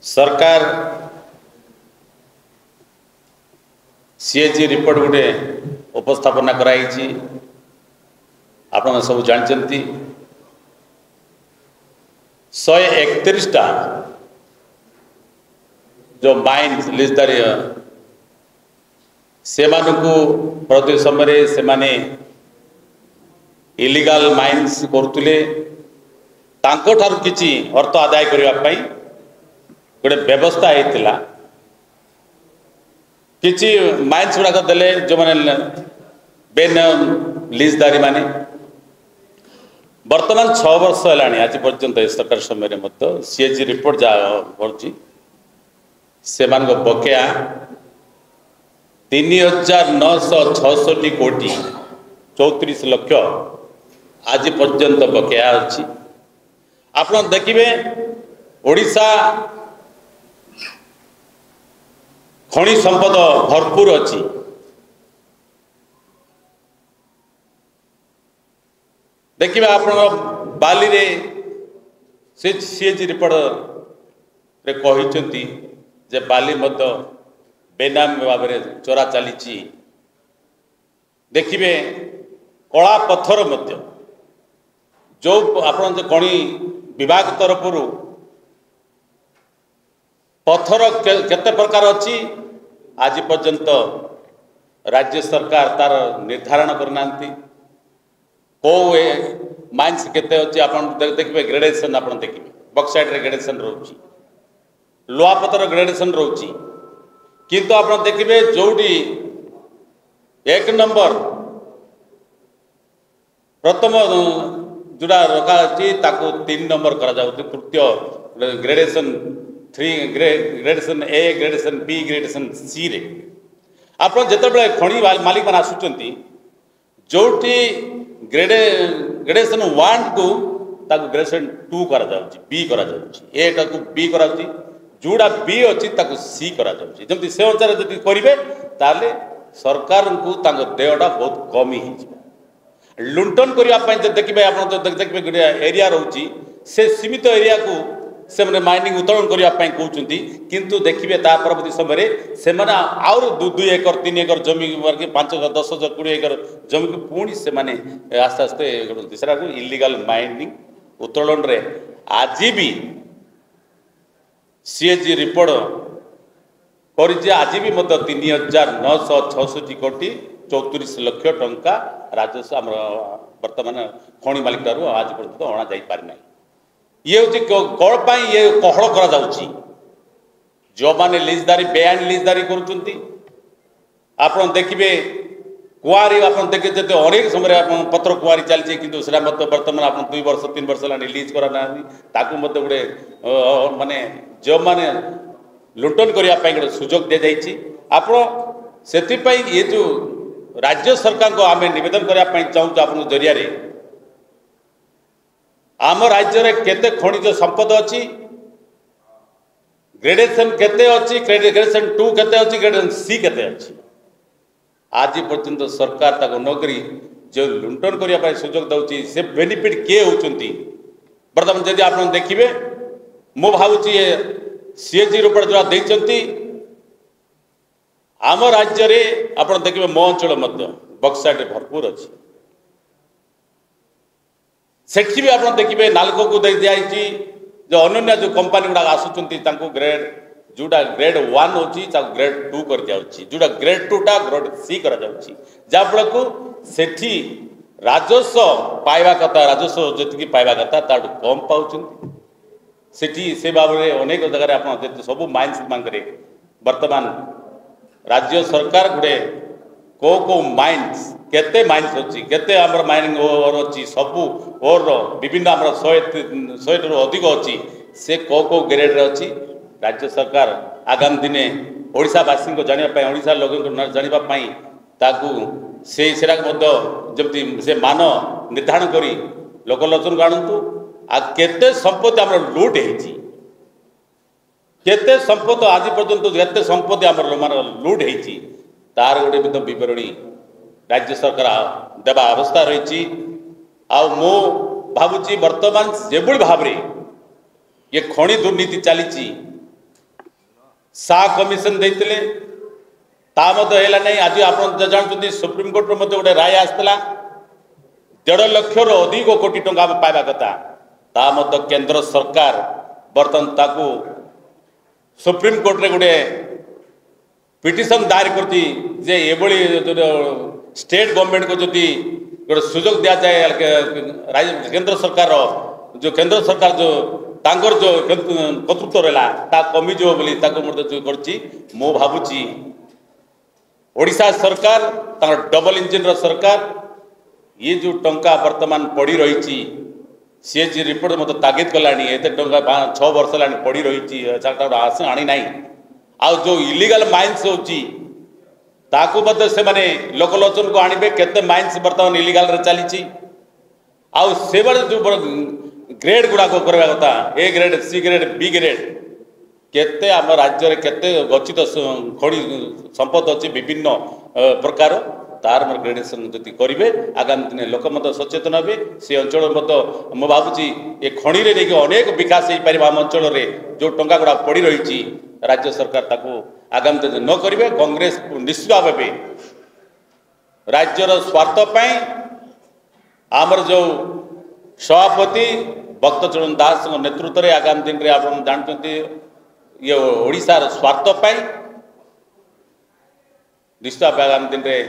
सरकार CAG report गोटे उपस्थापना कराई आप सब जानते 131टा जो माइन्स लिजदारी से प्रति समय से माने इलीगल माइन्स करुले किसी अर्थ आदाय करने गोटे व्यवस्था होता किसी माइन्स गुड़ाक देले जो मैंने बेनाम लीजदारी माने वर्तमान 6 वर्ष है आज पर्यंत सरकार समय सीएजी रिपोर्ट जहाँ से बकेया 3,966 कोटी 34 लक्ष आज पर्यंत बकेया अच्छी आप देखिए ओडिशा खनि संपद भरपूर अच्छी देखिए आप बाली रे से सीएजी रिपोर्ट रे कहते जे बाली मध्य बेनाम भाव में चोरा चली देखिए कला पत्थर मध्य जो आप खनि विभाग तरफ पत्थर केते प्रकार अच्छी आज पर्यंत राज्य सरकार तार निर्धारण करना को माइन्स केते अच्छी आप देखिए ग्रेडेशन आप देखिए बक्साइट रे ग्रेडेशन रोची लोहापतर ग्रेडेशन रोची किंतु आप देखिए जोटी 1 नंबर प्रथम जोड़ा रखा 3 नंबर करा तृतीय ग्रेडेशन 3 ग्रेडेशन ए ग्रेडेशन बी ग्रेडेशन सी रे आप जिते खनि मालिक मैंने आसुच्च जोटी ग्रेडेशन 1 को ग्रेडेशन 2 करा बी करा ए टाक बी करा जोड़ा बी अच्छी सी करा जमी से अनुसार जब करेंगे ताले सरकार को देहटा बहुत कम ही लुंठन करने देखिए आप देखिए गोटे एरिया रोची से सीमित एरिया को से माइनिंग उत्तोलन करने कहते किंतु देखिए परवर्ती समय से आउर 2 एकर 3 एकर जमी 5 10 20 एकर जमी को पुणी से आस्ते आस्ते दिशा को इलीगल माइनिंग उत्तोलन रे आज भी सीएजी रिपोर्ट कर आज भी 3,966 कोटी 34 लक्ष टंका राजस्व आम वर्तमान खनि मालिक आज पर्यंत अणा जा पारि ना ये हूँ कौन ये कहल करा जो मैंने लीजदारी बेआईन लीजदारी कर देखिए कुआरी आप देखिए जब अनेक समय पत्र कुआरी चलती कि बर्तमान आप 2 वर्ष 3 वर्ष है लीज करा गोटे माने जो मैंने लुंठन करने गोटे सुजोग दि जाइए आप ये जो राज्य सरकार को आम नवेदन करने चाहूँ आप जरिया आम राज्य रे केते खनिज संपद अच्छी ग्रेडेशन केते अच्छी ग्रेडेशन 2 केते अच्छी ग्रेडेशन सी केते अच्छी आज पर्यंत सरकार ताको नौकरी जो लुंठन करने सुजोग दौची से बेनिफिट किए होती बर्तमान जब आप देखिए मु भावुची सीएजी रिपोर्ट जो देती आम राज्य रे आप देखिए मो अंचल बक्साइट भरपूर अच्छी सेठी भी आप देखिए नालको को दे दिखाई जो अन्य जो कंपनी गुड़ा आसुच्च ग्रेड जोटा ग्रेड 1 होची ग्रेड 2 कर जाउची जोटा ग्रेड 2 टा ग्रेड सी कर जाउची जाफल को सेठी राजस्व पाइबा कथा राजस्व जी पाइबा कथा ताठू कम पाउछंती सेठी से भाव में अनेक जगह आप सब माइन्स मांगे वर्तमान राज्य सरकार गोटे को माइन्स केते माइन्स अच्छी केते आमर माइनिंग ओवर अच्छी सबू ओर विभिन्न आमर 100 रु अधिक अच्छी से को ग्रेड अच्छी राज्य सरकार आगामी दिने ओडिशावासी को जानापी ओडिशा लोक जानापी ताकू से जमी से मान निर्धारण करी लोकलोचन को आणतु आ केते संपत्ति आम लुट होती केते संपत्ति आज पर्यंत केते संपत्ति आम लुट होती तार गोटे विवरणी राज्य सरकार देवा अवस्था रही मो भावुची वर्तमान जो भाव ये खनि दुर्नीति चली सा कमिशन देते ता है नहीं। आज आप जानते सुप्रीम कोर्ट मत गोटे राय आसला 1.5 लाख अधिक कोटी टंका पाइबा कथा ता केंद्र सरकार बर्तन ताकू सुप्रीम कोर्ट रे गोटे पिटिशन दायर करती जे एभली स्टेट गवर्नमेंट को जदि गोटे सुजोग दि जाए केंद्र सरकार जो केंद्र सरकार जो तांकर जो कर्तृत्व रहा ता कमिजो बोली मु भावुची ओडिशा सरकार डबल इंजिन सरकार ये जो टंका वर्तमान पड़ी रही सी जी रिपोर्ट मत तागिद कलानी एत टंका 6 वर्ष है पड़ी रही आस आनी ना आउ जो इलीगल माइन्स होची ताकू से माने लोकलोचन को आणबे केते माइन्स वर्तमान इलीगल रे चली आउ से जो ग्रेड गुड़ा को करवा कथा A grade C grade B grade केते आम राज्य रे केते गच्छित खड़ी संपद अच्छी विभिन्न प्रकार तार ग्रेडेसन जदि करेंगे आगामी दिन लोक मत सचेतन हे से अंचल मत मु भावुची ये खणी रे नहीं अनेक विकास हो पार आम अंचल जो टंका गुड़ा पड़ी रही राज्य सरकार ताकू आगामी दिन न करेंगे कांग्रेस निश्चित भाव राज्यर स्वार्थ आमर जो सभापति भक्तचरण दास नेतृत्व में आगामी दिन में आप जानते ये ओडिशार स्वार्थ निश्चित भाव आगामी दिन में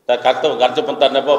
कार्यपंथा नेब।